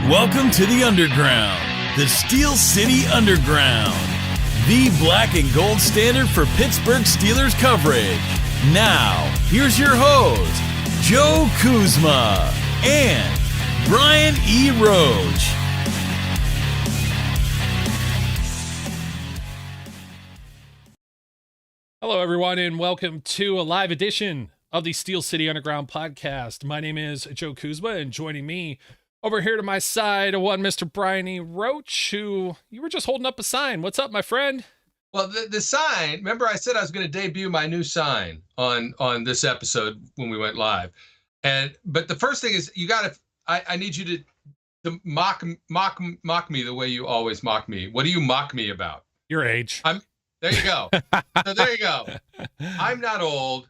Welcome to the Underground, the Steel City Underground, the black and gold standard for Pittsburgh Steelers coverage. Now, here's your host, Joe Kuzma and Brian E. Roach. Hello, everyone, and welcome to a live edition of the Steel City Underground podcast. My name is Joe Kuzma, and joining me over here to my side, one Mr. Brian E. Roach, who you were just holding up a sign. What's up, my friend? Well, the sign, remember I said I was going to debut my new sign on this episode when we went live. But the first thing is I need you to mock me the way you always mock me. What do you mock me about? Your age. There you go. So there you go. I'm not old.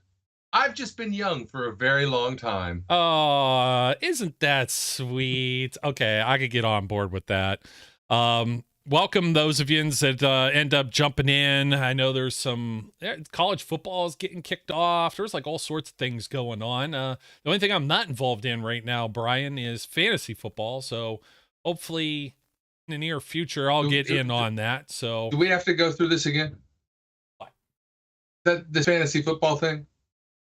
I've just been young for a very long time. Oh, isn't that sweet? Okay, I could get on board with that. Welcome those of you that end up jumping in. I know there's some college football is getting kicked off. There's like all sorts of things going on. The only thing I'm not involved in right now, Brian, is fantasy football. So hopefully in the near future, I'll get in on that. So do we have to go through this again? What? This fantasy football thing?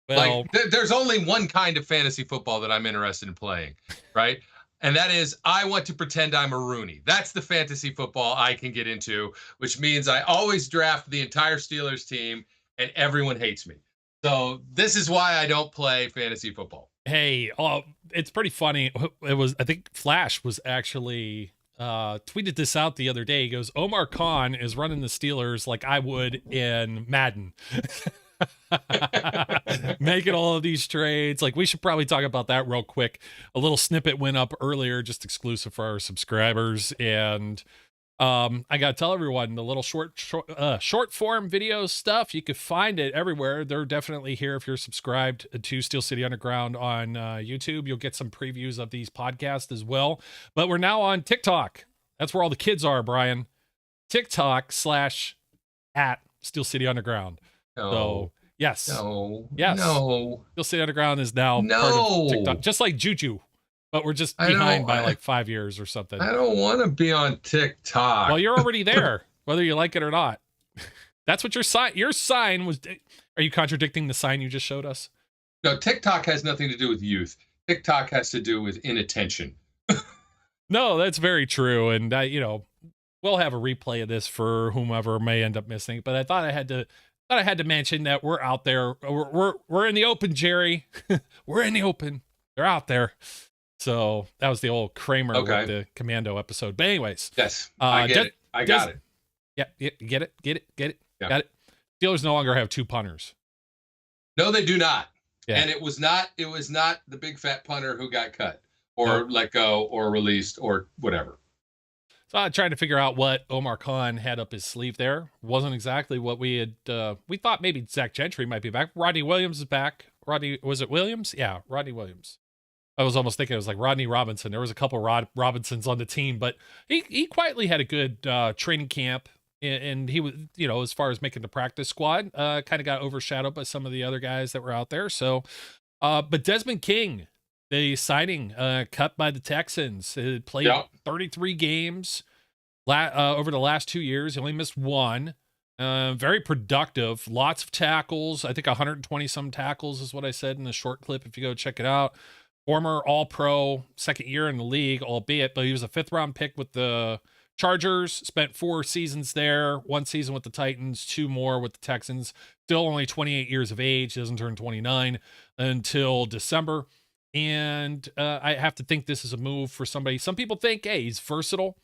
Well, there's only one kind of fantasy football that I'm interested in playing, right? And that is I want to pretend I'm a Rooney. That's the fantasy football I can get into, which means I always draft the entire Steelers team and everyone hates me. So this is why I don't play fantasy football. Hey, it's pretty funny. I think Flash was actually tweeted this out the other day. He goes, Omar Khan is running the Steelers like I would in Madden. Making all of these trades. Like, we should probably talk about that real quick. A little snippet went up earlier, just exclusive for our subscribers. And I gotta tell everyone, the little short form video stuff, you could find it everywhere. They're definitely here if you're subscribed to Steel City Underground on YouTube. You'll get some previews of these podcasts as well. But we're now on TikTok. That's where all the kids are, Brian. TikTok / Steel City Underground. No. So yes. Yes. Steel City Underground is now part of TikTok, just like Juju, but we're just behind by like 5 years or something. I don't want to be on TikTok. Well, you're already there, whether you like it or not. That's what your sign was. Are you contradicting the sign you just showed us? No, TikTok has nothing to do with youth. TikTok has to do with inattention. No, that's very true. And we'll have a replay of this for whomever may end up missing it. But I thought I had to mention that we're out there. We're in the open, Jerry. We're in the open. They're out there. So that was the old Kramer with the Commando episode. But anyways. Yes, I get it. I got it. Yeah, get it. Yeah. Got it. Steelers no longer have two punters. No, they do not. Yeah. And it was not the big fat punter who got cut or let go or released or whatever. So I tried to figure out what Omar Khan had up his sleeve there. Wasn't exactly what we had. We thought maybe Zach Gentry might be back. Rodney Williams is back. Was it Williams? Yeah, Rodney Williams. I was almost thinking it was like Rodney Robinson. There was a couple Robinsons on the team, but he quietly had a good training camp. And he was, as far as making the practice squad, kind of got overshadowed by some of the other guys that were out there. So, but Desmond King, the signing cut by the Texans, played 33 games over the last 2 years. He only missed one. Very productive. Lots of tackles. I think 120 some tackles is what I said in the short clip. If you go check it out. Former All-Pro, second year in the league, albeit, but he was a 5th round pick with the Chargers. Spent 4 seasons there. 1 season with the Titans. 2 more with the Texans. Still only 28 years of age. Doesn't turn 29 until December. And I have to think this is a move for somebody. Some people think, hey, he's versatile.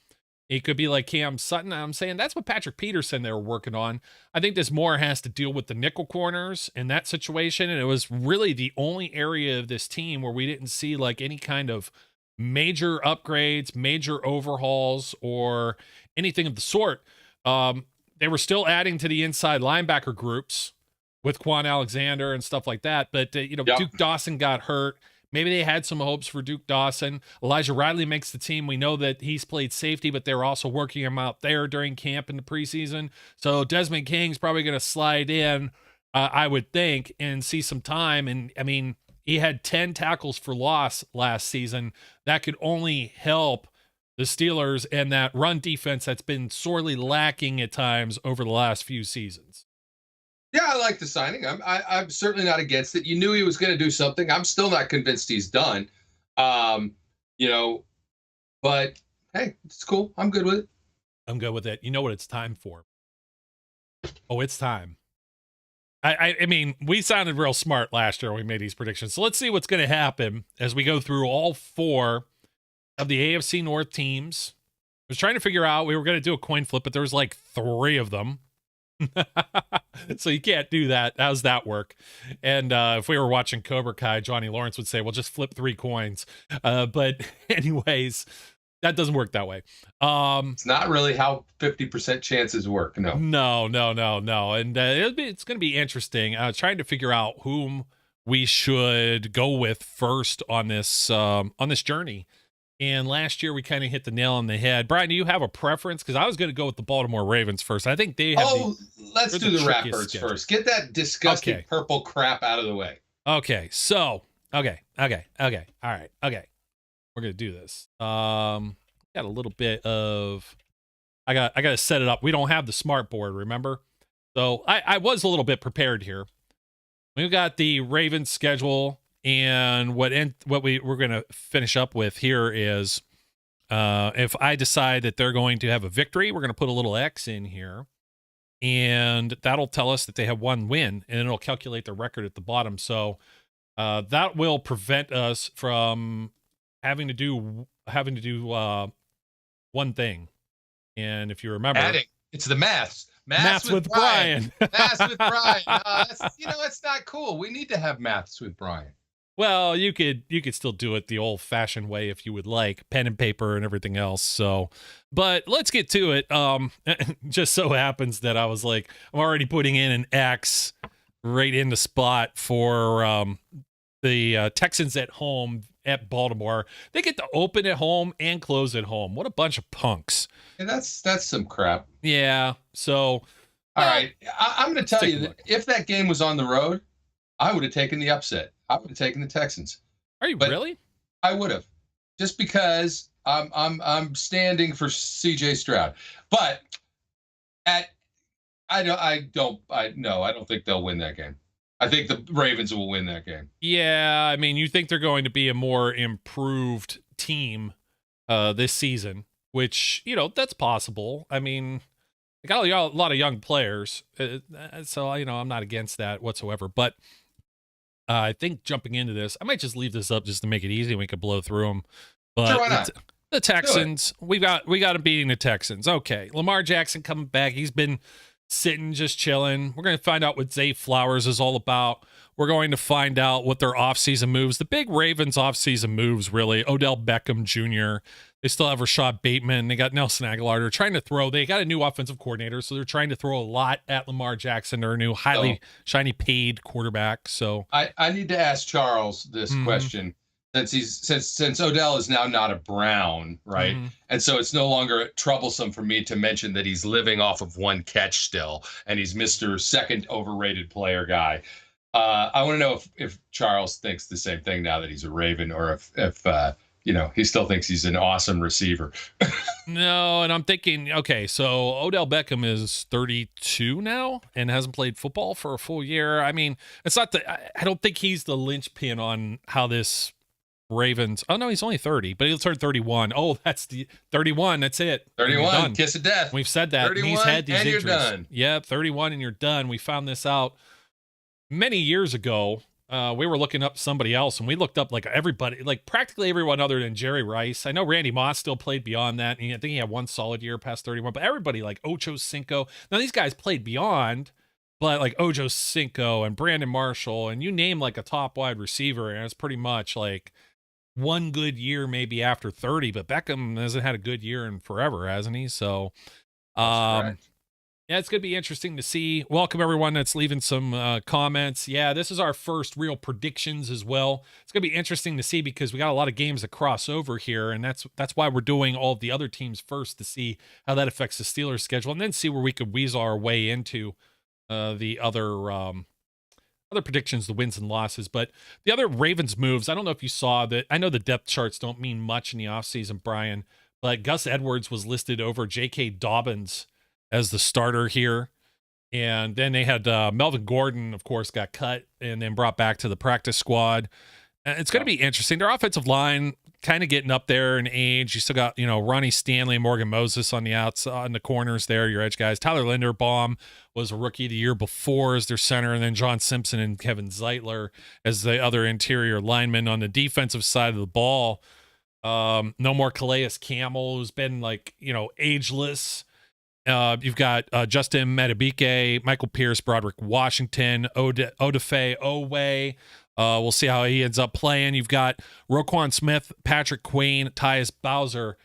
He could be like Cam Sutton. I'm saying that's what Patrick Peterson they were working on. I think this more has to deal with the nickel corners in that situation. And it was really the only area of this team where we didn't see like any kind of major upgrades, major overhauls, or anything of the sort. They were still adding to the inside linebacker groups with Quan Alexander and stuff like that. But, Duke Dawson got hurt. Maybe they had some hopes for Duke Dawson. Elijah Riley makes the team. We know that he's played safety, but they're also working him out there during camp in the preseason. So Desmond King's probably going to slide in, I would think, and see some time. And, He had 10 tackles for loss last season. That could only help the Steelers and that run defense that's been sorely lacking at times over the last few seasons. Yeah, I like the signing. I'm certainly not against it. You knew he was going to do something. I'm still not convinced he's done. You know, but hey, it's cool. I'm good with it. I'm good with it. You know what it's time for? Oh, it's time. I mean, we sounded real smart last year when we made these predictions. So let's see what's going to happen as we go through all 4 of the AFC North teams. I was trying to figure out, we were going to do a coin flip, but there was like 3 of them. So you can't do that. How's that work? And if we were watching Cobra Kai, Johnny Lawrence would say, well, just flip 3 coins. But anyways, that doesn't work that way. It's not really how 50% chances work. No. And it's going to be interesting. Trying to figure out whom we should go with first on this journey. And last year we kind of hit the nail on the head. Brian, do you have a preference? Because I was going to go with the Baltimore Ravens first. I think they have. Let's do the Ratbirds first. Get that disgusting purple crap out of the way. Okay. So, okay. All right. Okay. We're going to do this. Got a little bit of. I got to set it up. We don't have the smart board, remember? So I was a little bit prepared here. We've got the Ravens schedule. And what we're going to finish up with here is if I decide that they're going to have a victory, we're going to put a little X in here. And that'll tell us that they have 1 win. And it'll calculate the record at the bottom. So that will prevent us from having to do one thing. And if you remember... It's the maths. Maths with Brian. Maths with Brian. It's not cool. We need to have maths with Brian. Well, you could still do it the old-fashioned way if you would like, pen and paper and everything else. So, but let's get to it. Just so happens that I was like, I'm already putting in an X right in the spot for the Texans at home at Baltimore. They get to open at home and close at home. What a bunch of punks. And that's some crap. Yeah. So, all right, I'm going to tell you that if that game was on the road, I would have taken the upset. I would have taken the Texans. Are you really? I would have, just because I'm standing for C.J. Stroud. But I don't think they'll win that game. I think the Ravens will win that game. Yeah, I mean, you think they're going to be a more improved team this season, which that's possible. I mean, they got a lot of young players, so I'm not against that whatsoever, but. I think jumping into this, I might just leave this up just to make it easy. We could blow through them. But sure, why not? The Texans, we got them beating the Texans. Okay, Lamar Jackson coming back. He's been sitting, just chilling. We're going to find out what Zay Flowers is all about. We're going to find out what their offseason moves. The big Ravens offseason moves, really. Odell Beckham Jr. They still have Rashad Bateman. They got Nelson Aguilar. They're trying to throw. They got a new offensive coordinator, so they're trying to throw a lot at Lamar Jackson, their new highly shiny paid quarterback. So I need to ask Charles this question, since Odell is now not a Brown, right? And so it's no longer troublesome for me to mention that he's living off of 1 catch still, and he's Mr. Second overrated player guy. I want to know if Charles thinks the same thing now that he's a Raven, or if he still thinks he's an awesome receiver. No, and I'm thinking, okay, so Odell Beckham is 32 now and hasn't played football for a full year. I mean, it's not I don't think he's the linchpin on how this Ravens. Oh no, he's only 30, but he'll turn 31. Oh, that's the 31. That's it. 31. Kiss of death. We've said that. 31, he's had these and injuries. you're done. Yeah, 31 and you're done. We found this out many years ago. We were looking up somebody else, and we looked up like everybody, like practically everyone other than Jerry Rice. I know Randy Moss still played beyond that, and I think he had 1 solid year past 31. But everybody like Ocho Cinco. Now these guys played beyond, but like Ocho Cinco and Brandon Marshall, and you name like a top wide receiver, and it's pretty much like 1 good year maybe after 30. But Beckham hasn't had a good year in forever, hasn't he? So, yeah, it's going to be interesting to see. Welcome, everyone that's leaving some comments. Yeah, this is our first real predictions as well. It's going to be interesting to see because we got a lot of games that cross over here, and that's why we're doing all of the other teams first to see how that affects the Steelers' schedule, and then see where we could weasel our way into the other predictions, the wins and losses. But the other Ravens moves, I don't know if you saw that. I know the depth charts don't mean much in the offseason, Brian, but Gus Edwards was listed over J.K. Dobbins as the starter here. And then they had Melvin Gordon, of course, got cut and then brought back to the practice squad. And it's going to be interesting. Their offensive line kind of getting up there in age. You still got, Ronnie Stanley, Morgan Moses on the outside, on the corners there, your edge guys. Tyler Linderbaum was a rookie the year before as their center, and then John Simpson and Kevin Zeitler as the other interior linemen. On the defensive side of the ball, no more Calais Campbell, who's been ageless. You've got Justin Madubuike, Michael Pierce, Broderick Washington, Odafe Owe. We'll see how he ends up playing. You've got Roquan Smith, Patrick Queen, Tyus Bowser.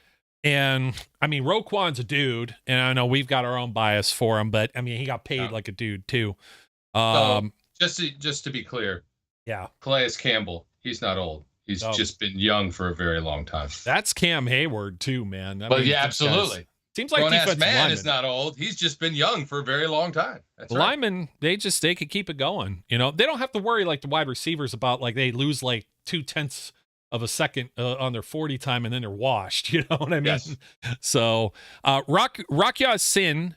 And, Roquan's a dude, and I know we've got our own bias for him, but, he got paid like a dude, too. Just to be clear. Yeah. Calais Campbell, he's not old. He's just been young for a very long time. That's Cam Hayward, too, man. Absolutely. Seems like defensive man lineman is not old. He's just been young for a very long time. That's the linemen, they could keep it going. They don't have to worry like the wide receivers about like they lose like 0.2 of a second on their 40 time and then they're washed. You know what I mean? Yes. So Rock Sin,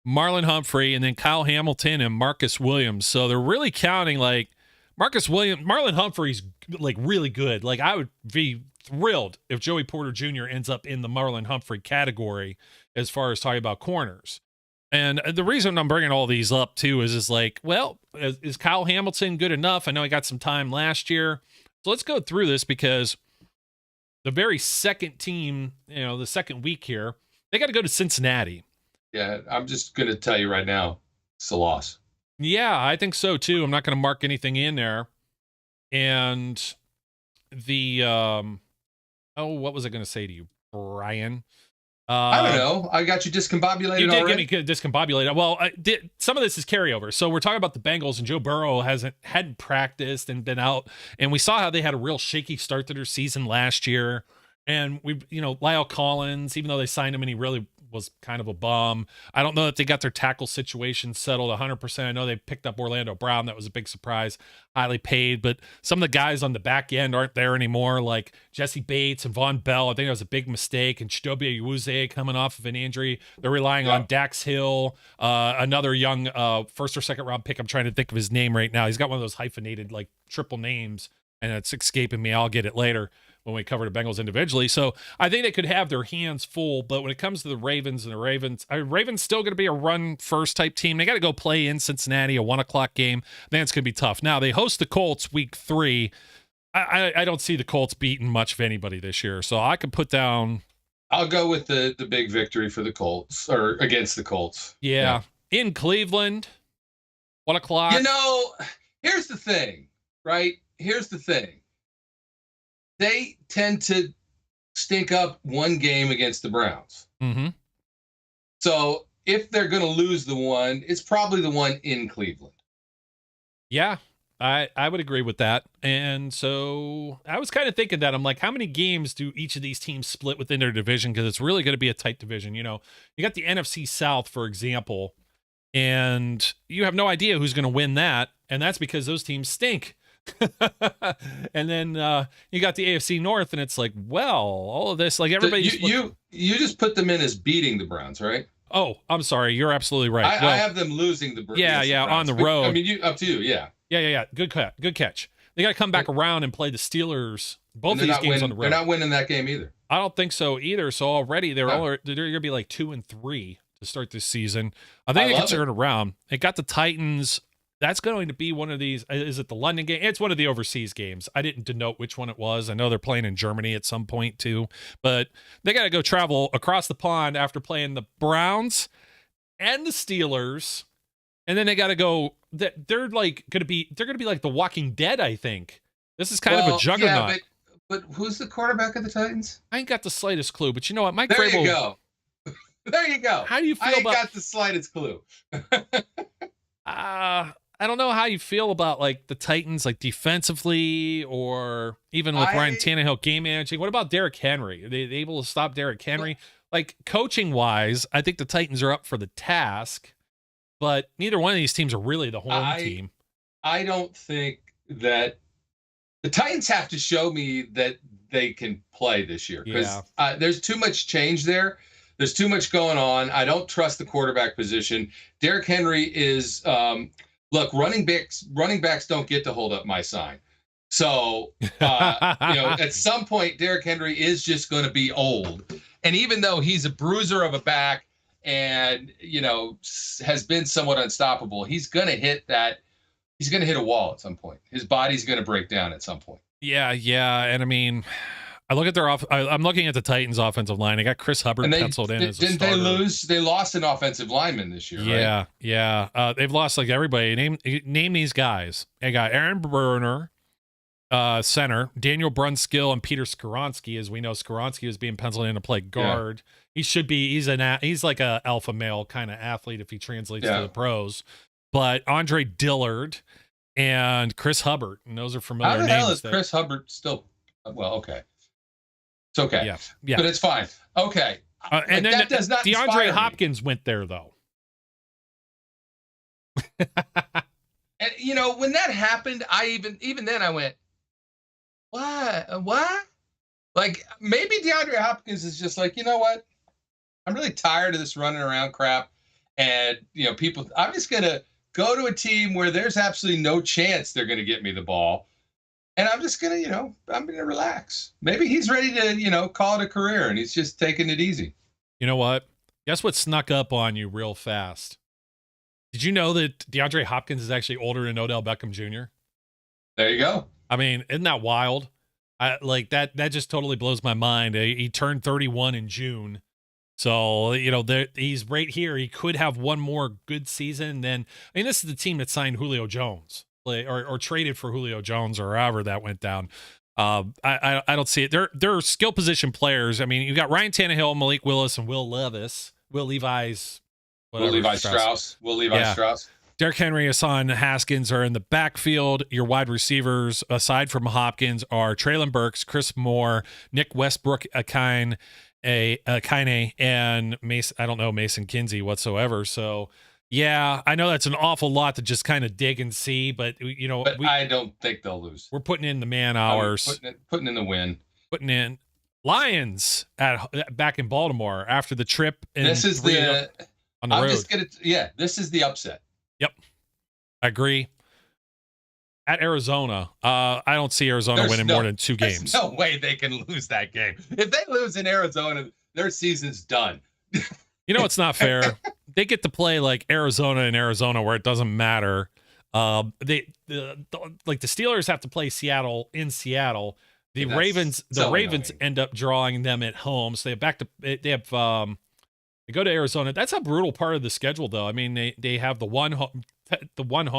Marlon Humphrey, and then Kyle Hamilton and Marcus Williams. So they're really counting like Marlon Humphrey's like really good. Like I would be thrilled if Joey Porter Jr. ends up in the Marlon Humphrey category as far as talking about corners. And the reason I'm bringing all these up too is like, well, is Kyle Hamilton good enough? I know he got some time last year. So let's go through this because the very second team, the second week here, they got to go to Cincinnati. Yeah, I'm just going to tell you right now, it's a loss. Yeah, I think so too. I'm not going to mark anything in there. And the what was I going to say to you, Brian? I don't know. I got you discombobulated. You did already? get me discombobulated. Well, some of this is carryover. So we're talking about the Bengals, and Joe Burrow hadn't practiced and been out, and we saw how they had a real shaky start to their season last year. And Lyle Collins, even though they signed him and he really was kind of a bum. I don't know that they got their tackle situation settled 100%. I know they picked up Orlando Brown. That was a big surprise, highly paid. But some of the guys on the back end aren't there anymore, like Jesse Bates and Von Bell. I think that was a big mistake. And Chidobe Awuzie coming off of an injury. They're relying on Dax Hill, another young first or second round pick. I'm trying to think of his name right now. He's got one of those hyphenated like triple names, and it's escaping me. I'll get it later when we cover the Bengals individually. So I think they could have their hands full, but when it comes to the Ravens Ravens still going to be a run first type team. They got to go play in Cincinnati, a 1:00 game. I think it's going to be tough. Now they host the Colts week 3. I don't see the Colts beating much of anybody this year. So I could put down. I'll go with the big victory for the Colts or against the Colts. Yeah. In Cleveland, 1:00. Here's the thing, right? Here's the thing. They tend to stink up one game against the Browns. Mm-hmm. So if they're going to lose the one, it's probably the one in Cleveland. Yeah, I would agree with that. And so I was kind of thinking that. I'm like, how many games do each of these teams split within their division? Because it's really going to be a tight division. You got the NFC South, for example, and you have no idea who's going to win that. And that's because those teams stink. And then you got the AFC North, and it's like, well, all of this, like everybody. You just put them in as beating the Browns, right? Oh, I'm sorry, you're absolutely right. I have them losing the Browns. Yeah, on the road. I mean, up to you, yeah. Yeah. Good catch. They got to come back around and play the Steelers. Both of these games on the road. They're not winning that game either. I don't think so either. So already they're going to be like 2-3 to start this season. I think they can turn around. They got the Titans. That's going to be one of these. Is it the London game? It's one of the overseas games. I didn't denote which one it was. I know they're playing in Germany at some point too, but they got to go travel across the pond after playing the Browns and the Steelers, and then they got to go. They're going to be like the Walking Dead. I think this is kind of a juggernaut. Yeah, but who's the quarterback of the Titans? I ain't got the slightest clue. But you know what, Mike? There you go. There you go. How do you feel I ain't got the slightest clue. I don't know how you feel about like the Titans, like defensively, or even with Ryan Tannehill game managing. What about Derrick Henry? Are they able to stop Derrick Henry? Like coaching wise, I think the Titans are up for the task, but neither one of these teams are really the home team. I don't think that the Titans have to show me that they can play this year, because Yeah. there's too much change there. There's too much going on. I don't trust the quarterback position. Derrick Henry is look, running backs don't get to hold up my sign. So at some point, Derrick Henry is just going to be old. And even though he's a bruiser of a back and has been somewhat unstoppable, he's going to hit a wall at some point. His body's going to break down at some point. Yeah. And I mean, I look at I'm looking at the Titans offensive line. They got Chris Hubbard penciled in as a starter. Didn't they lose? They lost an offensive lineman this year, right? Yeah. They've lost like everybody. Name these guys. They got Aaron Bruner, center, Daniel Brunskill, and Peter Skoronski. As we know, Skoronski is being penciled in to play guard. Yeah. He's like a alpha male kind of athlete if he translates to the pros. But Andre Dillard and Chris Hubbard, and those are familiar names. How the hell is Chris Hubbard still? Well, okay. It's okay. Yeah. But it's fine. Okay. And then that does not DeAndre Hopkins went there, though. And, when that happened, I even then I went, what? Like, maybe DeAndre Hopkins is just like, you know what? I'm really tired of this running around crap. And, I'm just going to go to a team where there's absolutely no chance they're going to get me the ball. And I'm just going to, I'm going to relax. Maybe he's ready to, call it a career, and he's just taking it easy. You know what? Guess what snuck up on you real fast? Did you know that DeAndre Hopkins is actually older than Odell Beckham Jr.? There you go. I mean, isn't that wild? That just totally blows my mind. He turned 31 in June. So, he's right here. He could have one more good season. Then, this is the team that signed Julio Jones. Or traded for Julio Jones or however that went down. I don't see it. They're skill position players. I mean, you got Ryan Tannehill, Malik Willis, and Will Levi Strauss. Derrick Henry, Hassan Haskins are in the backfield. Your wide receivers, aside from Hopkins, are Treylon Burks, Chris Moore, Nick Westbrook, Akine, and Mason. I don't know Mason Kinsey whatsoever. So. Yeah, I know that's an awful lot to just kind of dig and see, but I don't think they'll lose. We're putting in the man hours, putting in the win, putting in Lions back in Baltimore after the trip. And this is on the road. This is the upset. Yep, I agree. At Arizona, I don't see Arizona winning more than 2 games. There's no way they can lose that game. If they lose in Arizona, their season's done. It's not fair. They get to play like Arizona in Arizona where it doesn't matter. The Steelers have to play Seattle in Seattle. The Ravens end up drawing them at home. So they go to Arizona. That's a brutal part of the schedule, though. I mean, they have the one home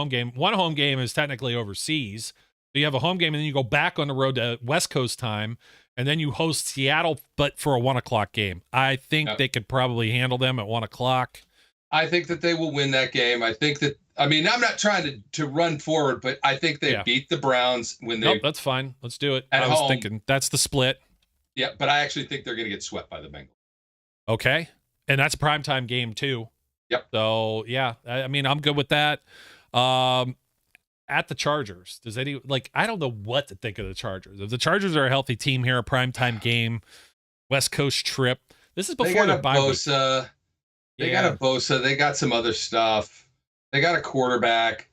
game. One home game is technically overseas. So you have a home game, and then you go back on the road to West Coast time, and then you host Seattle, but for a 1:00 game. I think they could probably handle them at 1:00. I think that they will win that game. I'm not trying to run forward, but I think they beat the Browns when they. Nope, that's fine. Let's do it. I was thinking that's the split. Yeah, but I actually think they're going to get swept by the Bengals. Okay, and that's a primetime game too. Yep. So yeah, I'm good with that. At the Chargers, I don't know what to think of the Chargers. If the Chargers are a healthy team here, a primetime game, West Coast trip. This is before their bye week. They got a Bosa. They got some other stuff. They got a quarterback.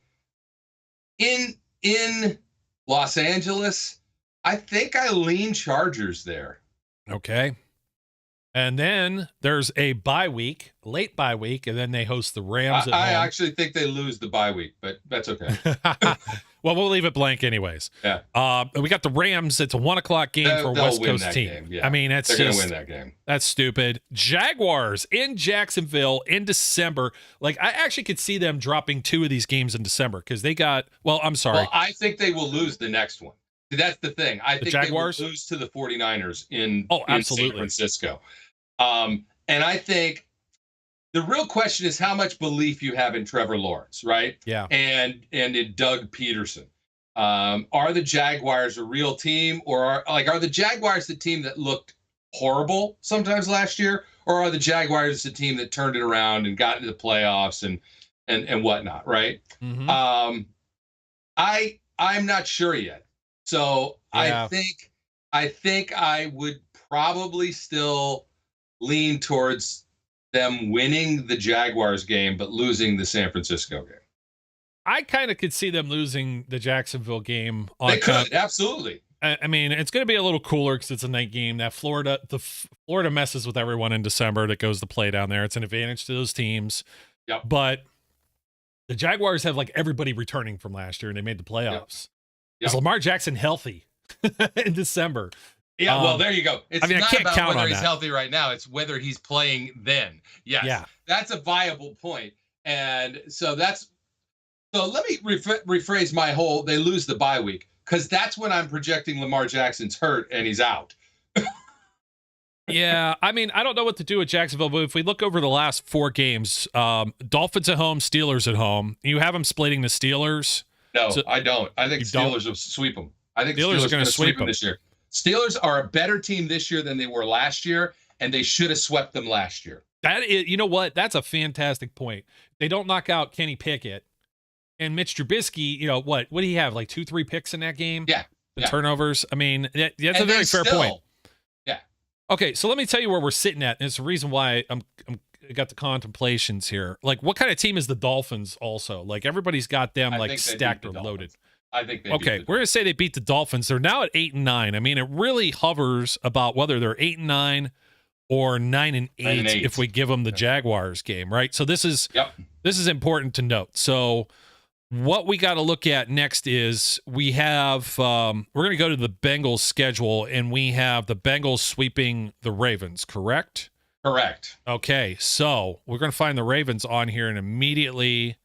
In Los Angeles, I think I lean Chargers there. Okay. And then there's a late bye week, and then they host the Rams at home. I actually think they lose the bye week, but that's okay. Well, we'll leave it blank anyways. Yeah. We got the Rams. It's a 1:00 game for a West Coast team. Game. Yeah. They're going to win that game. That's stupid. Jaguars in Jacksonville in December. I actually could see them dropping 2 of these games in December because they got. Well, I'm sorry. Well, I think they will lose the next one. That's the thing. I think Jaguars? They will lose to the 49ers in absolutely. San Francisco. And I think the real question is how much belief you have in Trevor Lawrence, right? Yeah. And in Doug Peterson. Are the Jaguars a real team, or are the Jaguars the team that looked horrible sometimes last year, or are the Jaguars the team that turned it around and got into the playoffs and whatnot, right? Mm-hmm. I'm not sure yet. So I think I think I would probably still lean towards them winning the Jaguars game, but losing the San Francisco game. I kind of could see them losing the Jacksonville game. They could, absolutely. I mean, it's going to be a little cooler because it's a night game. That Florida messes with everyone in December that goes to play down there. It's an advantage to those teams. Yep. But the Jaguars have like everybody returning from last year, and they made the playoffs. Yep. Is Lamar Jackson healthy in December? Yeah, well, there you go. It's I not can't about count whether on he's that. healthy right now. It's whether he's playing then. Yes. Yeah. That's a viable point. And so let me rephrase my whole, they lose the bye week, because that's when I'm projecting Lamar Jackson's hurt and he's out. Yeah, I mean, I don't know what to do with Jacksonville, but if we look over the last 4 games, Dolphins at home, Steelers at home, you have them splitting the Steelers. No, I don't. I think Steelers will sweep them. I think Steelers are going to sweep them this year. Steelers are a better team this year than they were last year, and they should have swept them last year. That is, you know what? That's a fantastic point. They don't knock out Kenny Pickett. And Mitch Trubisky, you know, what do he have? Like 2-3 picks in that game? Yeah. The turnovers. I mean, that's a And very fair point. Yeah. Okay, so let me tell you where we're sitting at. And it's the reason why I got the contemplations here. Like, what kind of team is the Dolphins also? Like, everybody's got them like stacked or loaded. I think they okay, we're going to say they beat the Dolphins. They're now at 8-9. I mean, it really hovers about whether they're 8-9 or 9-8 if we give them the Jaguars game, right? So this is important to note. So what we got to look at next is we have we're going to go to the Bengals schedule, and we have the Bengals sweeping the Ravens, correct? Correct. Okay, so we're going to find the Ravens on here, and immediately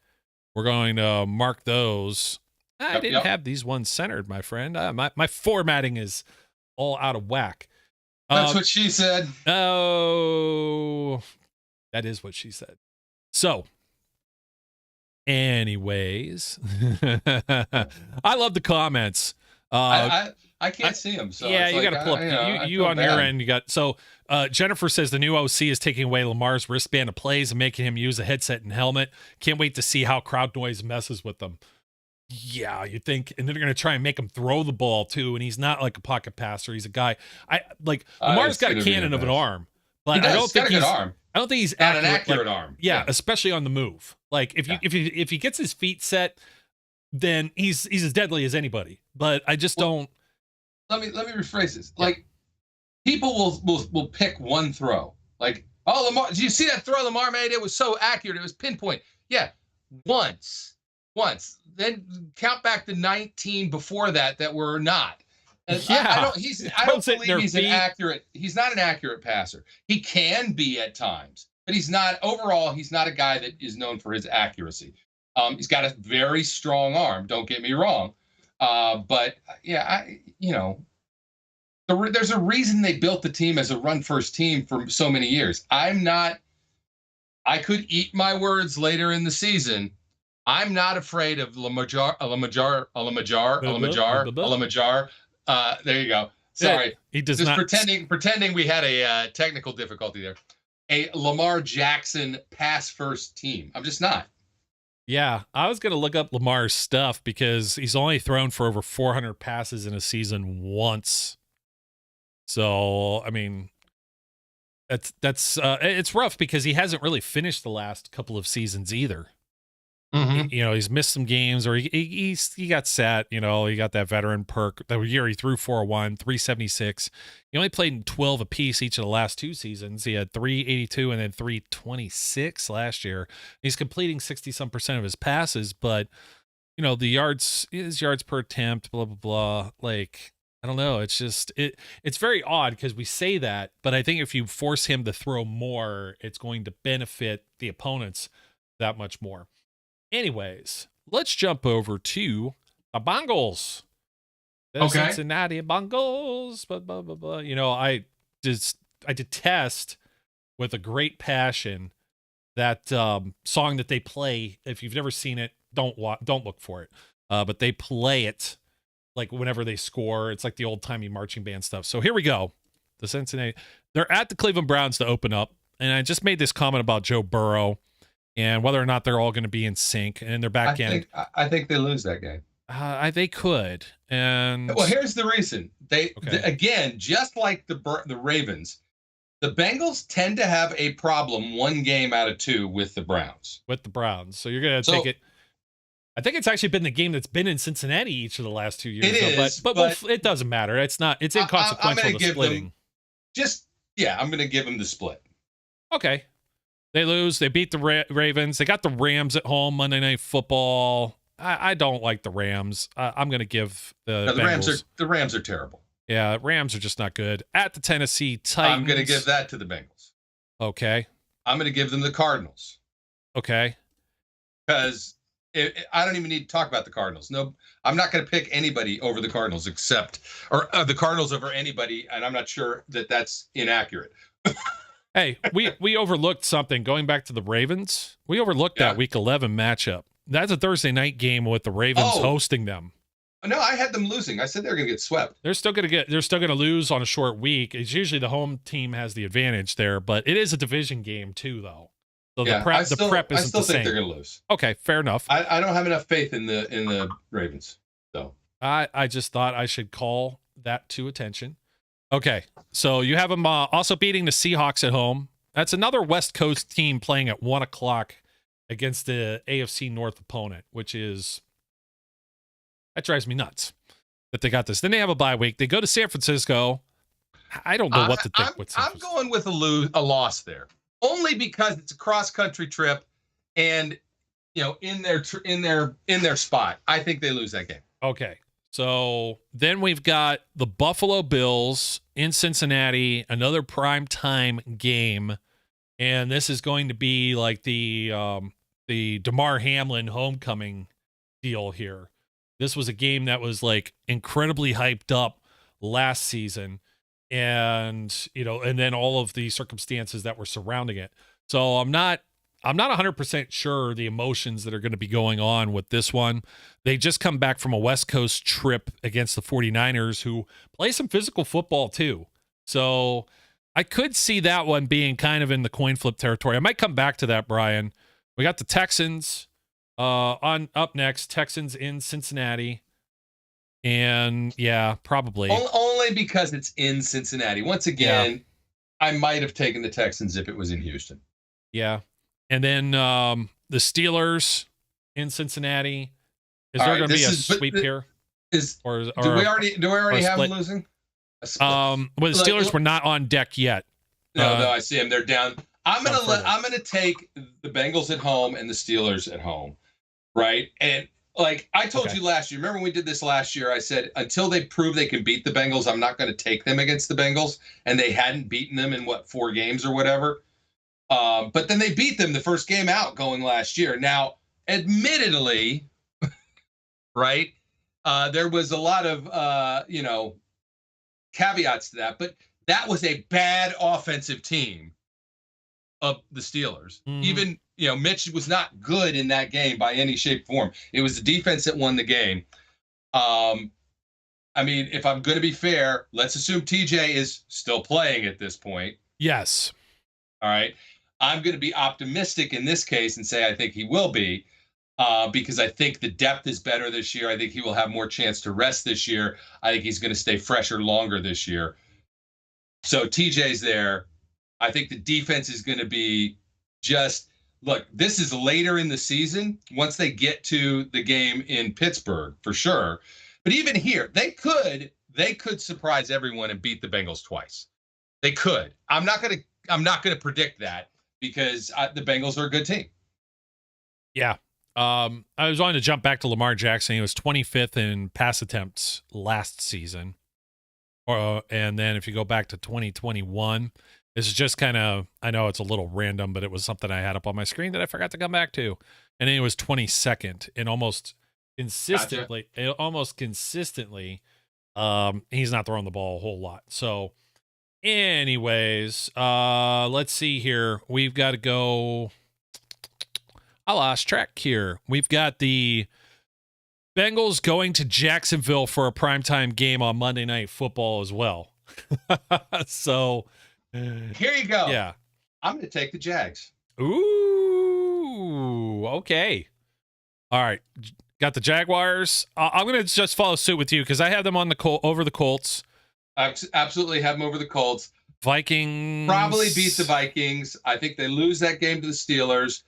we're going to mark those. I didn't have these ones centered, my friend. My formatting is all out of whack. That's what she said. Oh, that is what she said. So, anyways, I love the comments. I can't see them. So yeah, you got to pull up. You on your end, you got. So, Jennifer says the new OC is taking away Lamar's wristband of plays and making him use a headset and helmet. Can't wait to see how crowd noise messes with them. Yeah, you think, and they're going to try and make him throw the ball too, and he's not like a pocket passer. He's a guy. Lamar's got a cannon of an arm, but I don't think he's got an accurate arm. Yeah, especially on the move. Like if he gets his feet set, then he's as deadly as anybody. But I just don't. Let me rephrase this. Like, people will pick one throw. Like, oh, Lamar, did you see that throw Lamar made? It was so accurate. It was pinpoint. Yeah, once. Then count back to 19 before that were not. And I don't believe he's accurate. He's not an accurate passer. He can be at times, but he's not. Overall, he's not a guy that is known for his accuracy. He's got a very strong arm. Don't get me wrong. But yeah, there's a reason they built the team as a run-first team for so many years. I could eat my words later in the season. I'm not afraid of Lamar. There you go. Sorry. He does just not. Pretending we had a technical difficulty there. A Lamar Jackson pass-first team. I'm just not. Yeah, I was going to look up Lamar's stuff because he's only thrown for over 400 passes in a season once. So, I mean, that's it's rough because he hasn't really finished the last couple of seasons either. Mm-hmm. He's missed some games, or he got sat. He got that veteran perk. That year he threw 401, 376. He only played in 12 apiece each of the last 2 seasons. He had 382 and then 326 last year. He's completing 60-some% of his passes, but his yards per attempt, blah blah blah. Like, I don't know. It's just it's very odd because we say that, but I think if you force him to throw more, it's going to benefit the opponents that much more. Anyways, let's jump over to the Bengals. The Cincinnati Bengals. Blah, blah, blah, blah. I detest with a great passion that song that they play. If you've never seen it, don't look for it. But they play it like whenever they score. It's like the old-timey marching band stuff. So here we go. The Cincinnati. They're at the Cleveland Browns to open up. And I just made this comment about Joe Burrow and whether or not they're all going to be in sync and their back end. I think they lose that game. They could. And Well, here's the reason. Okay. Again, just like the Ravens, the Bengals tend to have a problem 1 game out of 2 with the Browns. With the Browns. So you're going to take it. I think it's actually been the game that's been in Cincinnati each of the last 2 years. It is, but it doesn't matter. It's inconsequential to splitting. I'm going to give them the split. Okay. They lose. They beat the Ravens. They got the Rams at home Monday Night Football. I don't like the Rams. I'm going to give the Bengals. The Rams are terrible. Yeah, Rams are just not good. At the Tennessee Titans. I'm going to give that to the Bengals. Okay. I'm going to give them the Cardinals. Okay. Because I don't even need to talk about the Cardinals. No, I'm not going to pick anybody over the Cardinals the Cardinals over anybody, and I'm not sure that that's inaccurate. Hey, we overlooked something. Going back to the Ravens, we overlooked that Week 11 matchup. That's a Thursday night game with the Ravens hosting them. No, I had them losing. I said they're going to get swept. They're still going to lose on a short week. It's usually the home team has the advantage there, but it is a division game too, though. So the prep isn't the same. I still think they're going to lose. Okay, fair enough. I don't have enough faith in the Ravens. So I just thought I should call that to attention. Okay, so you have them also beating the Seahawks at home. That's another West Coast team playing at 1:00 against the AFC North opponent, that drives me nuts that they got this. Then they have a bye week. They go to San Francisco. I don't know what to think with San Francisco. I'm going with a loss there, only because it's a cross country trip, and in their spot, I think they lose that game. Okay. So then we've got the Buffalo Bills in Cincinnati, another primetime game. And this is going to be like the Damar Hamlin homecoming deal here. This was a game that was like incredibly hyped up last season. And then all of the circumstances that were surrounding it. So I'm not 100% sure the emotions that are going to be going on with this one. They just come back from a West Coast trip against the 49ers, who play some physical football too. So I could see that one being kind of in the coin flip territory. I might come back to that, Brian. We got the Texans on up next. Texans in Cincinnati. And yeah, probably. Only because it's in Cincinnati. Once again, I might have taken the Texans if it was in Houston. Yeah. And then the Steelers in Cincinnati. Is there going to be a sweep here? Do we already have them losing? Well, the Steelers were not on deck yet. No, I see them. They're down. I'm gonna take the Bengals at home and the Steelers at home, right? And like I told you last year, remember when we did this last year? I said until they prove they can beat the Bengals, I'm not going to take them against the Bengals, and they hadn't beaten them in 4 games or whatever. But then they beat them the first game out going last year. Now, admittedly, right, there was a lot of caveats to that, but that was a bad offensive team of the Steelers. Even Mitch was not good in that game by any shape or form. It was the defense that won the game. I mean, if I'm going to be fair, let's assume TJ is still playing at this point. Yes. All right. I'm going to be optimistic in this case and say I think he will be, because I think the depth is better this year. I think he will have more chance to rest this year. I think he's going to stay fresher longer this year. So TJ's there. I think the defense is going to be look, this is later in the season once they get to the game in Pittsburgh for sure. But even here, they could surprise everyone and beat the Bengals twice. They could. I'm not going to predict that because the Bengals are a good team. Yeah. I was wanting to jump back to Lamar Jackson. He was 25th in pass attempts last season. And then if you go back to 2021, this is just kind of, I know it's a little random, but it was something I had up on my screen that I forgot to come back to. And then he was 22nd and almost consistently, he's not throwing the ball a whole lot. So anyways, let's see here. We've got to go. I lost track here. We've got the Bengals going to Jacksonville for a primetime game on Monday Night Football as well. So here you go. Yeah. I'm going to take the Jags. Ooh, okay. All right. Got the Jaguars. I'm going to just follow suit with you because I have them on the over the Colts. I absolutely have them over the Colts. Vikings probably beat the Vikings. I think they lose that game to the Steelers.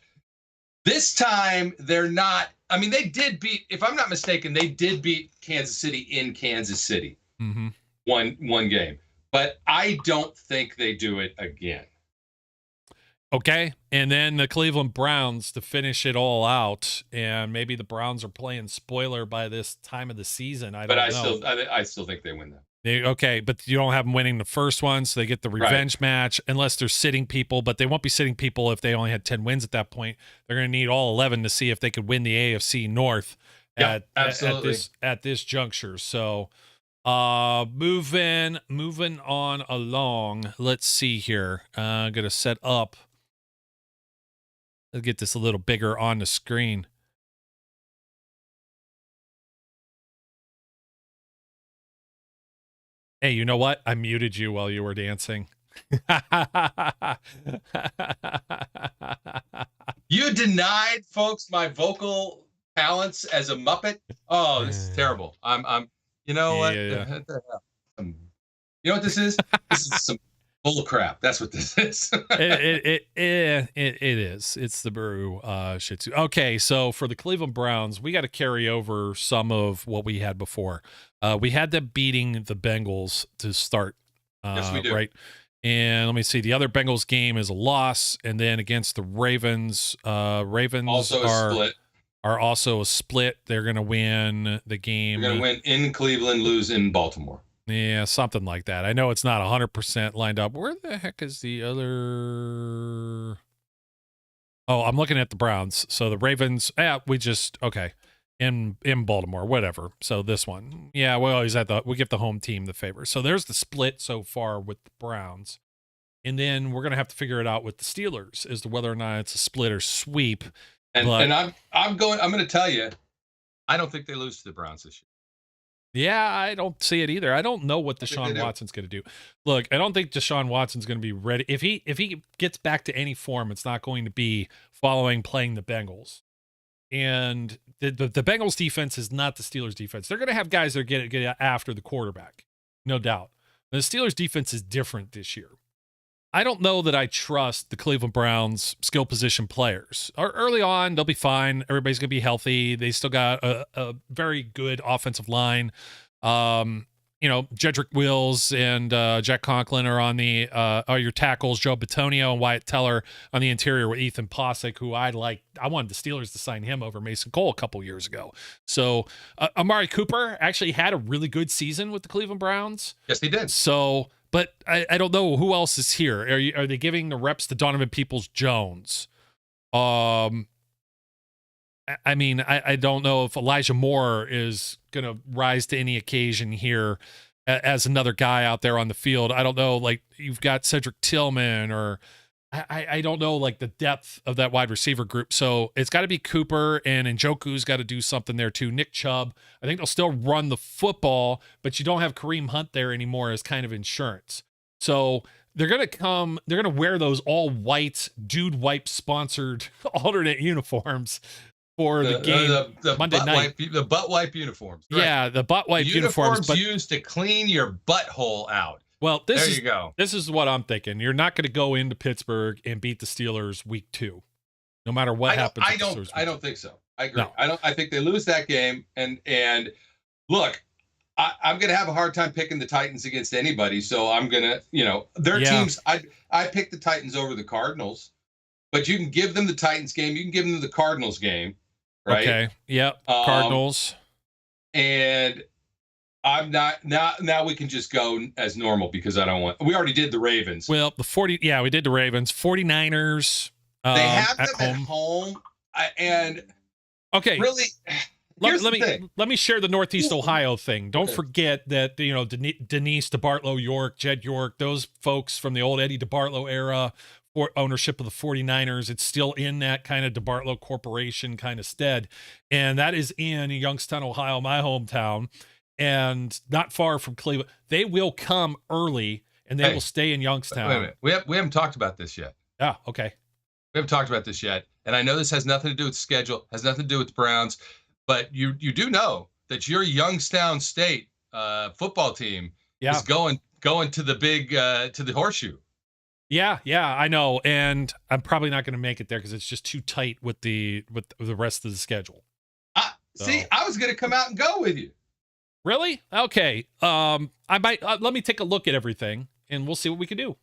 This time they're not. I mean, they did beat. If I'm not mistaken, they did beat Kansas City in Kansas City. Mm-hmm. One game, but I don't think they do it again. Okay, and then the Cleveland Browns to finish it all out, and maybe the Browns are playing spoiler by this time of the season. I don't know. I still think they win that. Okay, but you don't have them winning the first one, so they get the revenge match, unless they're sitting people, but they won't be sitting people if they only had 10 wins at that point. They're going to need all 11 to see if they could win the AFC North at this juncture. So moving on along, let's see here. I'm going to set up. Let's get this a little bigger on the screen. Hey, you know what? I muted you while you were dancing. You denied folks my vocal talents as a Muppet. Oh, this is terrible. I'm. You know what? Yeah. You know what this is? This is some bull crap. That's what this is. It is. It's the brew Shih Tzu. Okay, so for the Cleveland Browns, we got to carry over some of what we had before. We had them beating the Bengals to start. Yes, we do. Right. And let me see. The other Bengals game is a loss, and then against the Ravens, Ravens also a split. Are also a split. They're going to win the game. They're going to win in Cleveland, lose in Baltimore. Yeah, something like that. I know it's not 100% lined up. Where the heck is the other? Oh, I'm looking at the Browns. So the Ravens, okay. In Baltimore, whatever. So this one. Yeah, well, we give the home team the favor. So there's the split so far with the Browns. And then we're going to have to figure it out with the Steelers as to whether or not it's a split or sweep. And I'm going to tell you, I don't think they lose to the Browns this year. Yeah, I don't see it either. I don't know what Deshaun Watson's going to do. Look, I don't think Deshaun Watson's going to be ready. If he gets back to any form, it's not going to be following playing the Bengals. And the Bengals defense is not the Steelers defense. They're going to have guys that get after the quarterback, no doubt. The Steelers defense is different this year. I don't know that I trust the Cleveland Browns skill position players. Early on, they'll be fine. Everybody's going to be healthy. They still got a very good offensive line. Jedrick Wills and Jack Conklin are on are your tackles. Joe Bitonio and Wyatt Teller on the interior with Ethan Posick, who I like. I wanted the Steelers to sign him over Mason Cole a couple years ago. So Amari Cooper actually had a really good season with the Cleveland Browns. Yes, he did. So, but I don't know who else is here. Are they giving the reps to Donovan Peoples-Jones? I mean, I don't know if Elijah Moore is going to rise to any occasion here as another guy out there on the field. I don't know, like you've got Cedric Tillman or I don't know, like the depth of that wide receiver group. So it's got to be Cooper, and Njoku's got to do something there too. Nick Chubb, I think they'll still run the football, but you don't have Kareem Hunt there anymore as kind of insurance. So they're going to wear those all white Dude Wipe sponsored alternate uniforms for the game Monday night. The butt wipe uniforms. Right? Yeah, the butt wipe uniforms. Used to clean your butthole out. Well, you go. This is what I'm thinking. You're not going to go into Pittsburgh and beat the Steelers week 2, no matter what happens. I don't think so. I agree. No. I think they lose that game. And look, I'm going to have a hard time picking the Titans against anybody. So I'm going to, their teams. I picked the Titans over the Cardinals, but you can give them the Titans game. You can give them the Cardinals game. Right. Okay. Yep. Cardinals. And I'm not now we can just go as normal because we already did the Ravens. Well, we did the Ravens. 49ers. They have them at home. And okay. Really, let me share the Northeast Ohio thing. Don't forget that, Denise DeBartolo York, Jed York, those folks from the old Eddie DeBartolo era, for ownership of the 49ers. It's still in that kind of DeBartolo Corporation kind of stead. And that is in Youngstown, Ohio, my hometown, and not far from Cleveland. They will come early and they will stay in Youngstown. Wait a minute. We haven't talked about this yet. Yeah, okay. We haven't talked about this yet. And I know this has nothing to do with schedule, has nothing to do with the Browns. but you do know that your Youngstown State football team is going to the big to the horseshoe. Yeah, I know, and I'm probably not going to make it there because it's just too tight with the rest of the schedule. See, I was going to come out and go with you. Really? Okay. I might let me take a look at everything, and we'll see what we can do.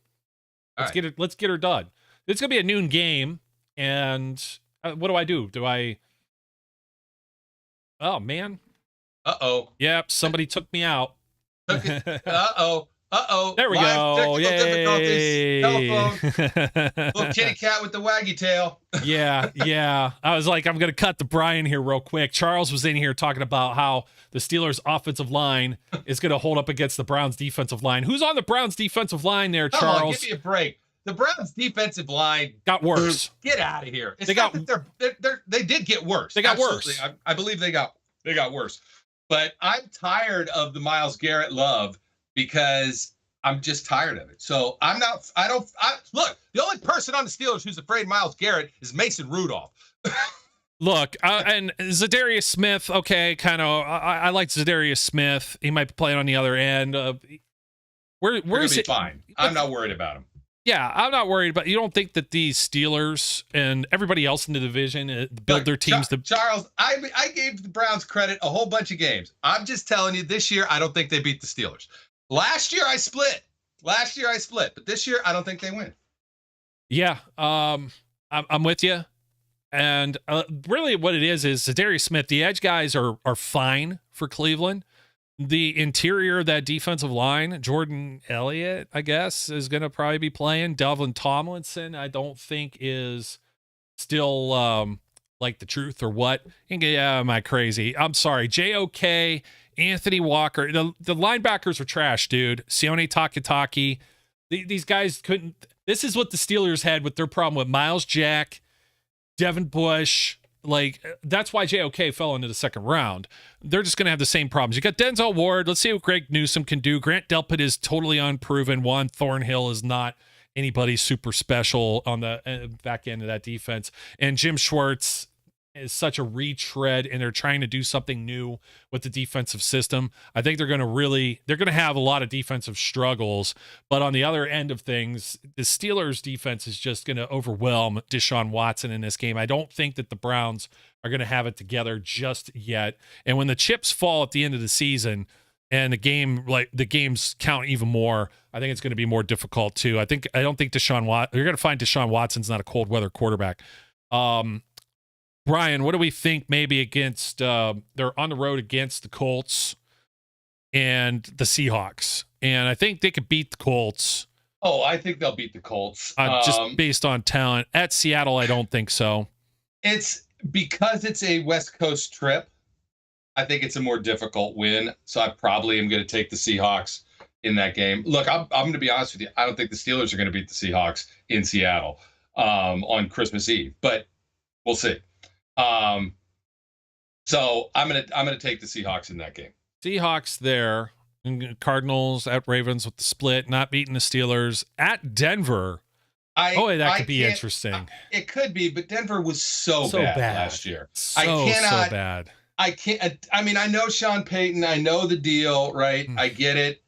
Let's get her done. It's going to be a noon game, and what do? Do I? Oh man. Uh-oh. Yep, somebody took me out. Uh-oh. There we go. Yay. Telephone. Little kitty cat with the waggy tail. Yeah. I was like, I'm going to cut to Brian here real quick. Charles was in here talking about how the Steelers' offensive line is going to hold up against the Browns' defensive line. Who's on the Browns' defensive line there, Charles? Come on, give me a break. The Browns' defensive line got worse. Get out of here. They did get worse. They got worse. I believe they got worse. But I'm tired of the Myles Garrett love because I'm just tired of it. So look, the only person on the Steelers who's afraid of Myles Garrett is Mason Rudolph. Look, and Zadarius Smith, okay, kind of, I like Zadarius Smith. He might be playing on the other end. Where's it? Fine. I'm not worried about him. Yeah, I'm not worried, but you don't think that these Steelers and everybody else in the division build their teams to... Charles, I gave the Browns credit a whole bunch of games. I'm just telling you, this year, I don't think they beat the Steelers. Last year, I split. But this year, I don't think they win. Yeah, I'm with you. And really what it is Zadarius Smith, the edge guys are fine for Cleveland. The interior of that defensive line, Jordan Elliott, I guess, is going to probably be playing. Delvin Tomlinson, I don't think is still like the truth or what. Yeah, am I crazy? I'm sorry. JOK, Anthony Walker. The linebackers are trash, dude. Sione Takitaki. These guys couldn't. This is what the Steelers had with their problem with Miles Jack, Devin Bush. Like, that's why JOK fell into the second round. They're just going to have the same problems. You got Denzel Ward. Let's see what Greg Newsome can do. Grant Delpit is totally unproven. Juan Thornhill is not anybody super special on the back end of that defense. And Jim Schwartz is such a retread, and they're trying to do something new with the defensive system. I think they're going to have a lot of defensive struggles, but on the other end of things, the Steelers defense is just going to overwhelm Deshaun Watson in this game. I don't think that the Browns are going to have it together just yet. And when the chips fall at the end of the season and the games count even more, I think it's going to be more difficult too. I don't think you're going to find Deshaun Watson's not a cold weather quarterback. Brian, what do we think maybe against they're on the road against the Colts and the Seahawks? And I think they could beat the Colts. Oh, I think they'll beat the Colts. Just based on talent. At Seattle, I don't think so. It's because it's a West Coast trip. I think it's a more difficult win. So I probably am going to take the Seahawks in that game. Look, I'm going to be honest with you. I don't think the Steelers are going to beat the Seahawks in Seattle on Christmas Eve, but we'll see. So I'm gonna take the Seahawks in that game. Seahawks there, Cardinals at Ravens with the split, not beating the Steelers at Denver. That could be interesting. It could be, but Denver was so bad last year. So bad. I can't. I mean, I know Sean Payton. I know the deal, right? I get it.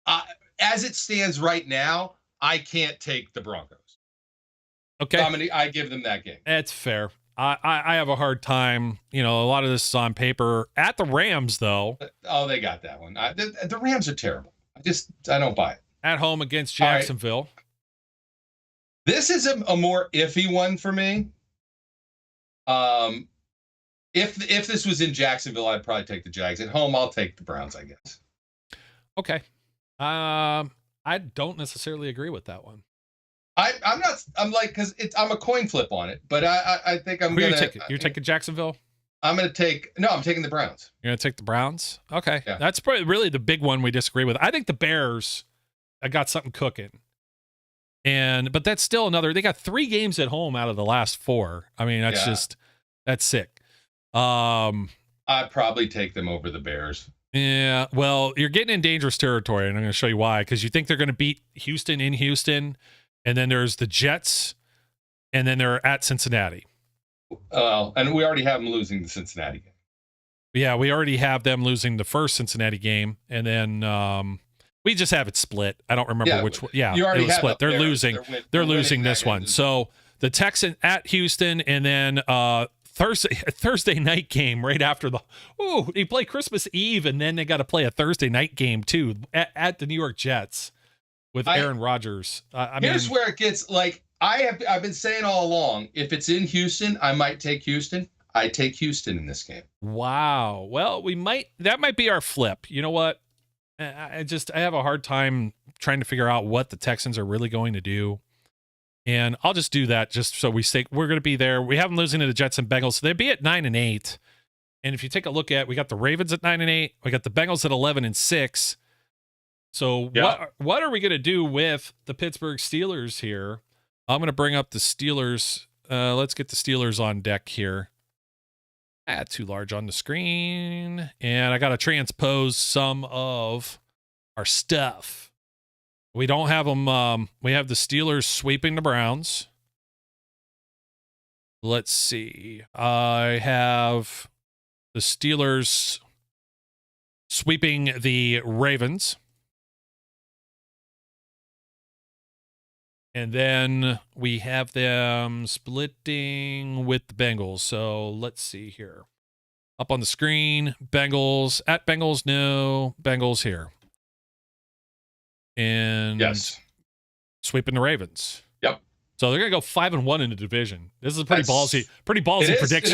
As it stands right now, I can't take the Broncos. Okay, so I give them that game. That's fair. I have a hard time. A lot of this is on paper. At the Rams, though. Oh, they got that one. The Rams are terrible. I don't buy it. At home against Jacksonville. Right. This is a more iffy one for me. If this was in Jacksonville, I'd probably take the Jags. At home, I'll take the Browns, I guess. Okay. I don't necessarily agree with that one. I'm a coin flip on it, but I think I'm going to. You're taking Jacksonville? I'm taking the Browns. You're going to take the Browns? Okay. Yeah. That's probably really the big one we disagree with. I think the Bears got something cooking. But that's still they got 3 games at home out of the last 4. I mean, that's sick. I'd probably take them over the Bears. Yeah. Well, you're getting in dangerous territory, and I'm going to show you why, because you think they're going to beat Houston in Houston. And then there's the Jets, and then they're at Cincinnati. And we already have them losing the Cincinnati game. Yeah, we already have them losing the first Cincinnati game, and then we just have it split. I don't remember which one. Yeah, you already it was have split. up They're there. losing. They're losing this one. So the Texans at Houston, and then Thursday night game right after they play Christmas Eve, and then they got to play a Thursday night game too at the New York Jets with Aaron Rodgers. Here's where it gets like I've been saying all along. If it's in Houston, I might take Houston. I take Houston in this game. Wow. Well, that might be our flip. You know what? I have a hard time trying to figure out what the Texans are really going to do. And I'll just do that just so we're going to be there. We have them losing to the Jets and Bengals. So they'd be at 9-8. And if you take a look at, we got the Ravens at 9-8. We got the Bengals at 11-6. So what are we going to do with the Pittsburgh Steelers here? I'm going to bring up the Steelers. Let's get the Steelers on deck here. Too large on the screen. And I got to transpose some of our stuff. We don't have them. We have the Steelers sweeping the Browns. Let's see. I have the Steelers sweeping the Ravens. And then we have them splitting with the Bengals. So let's see here. Up on the screen, Bengals. At Bengals, no. Bengals here. And sweeping the Ravens. Yep. So they're going to go 5-1 in the division. This is a pretty ballsy prediction.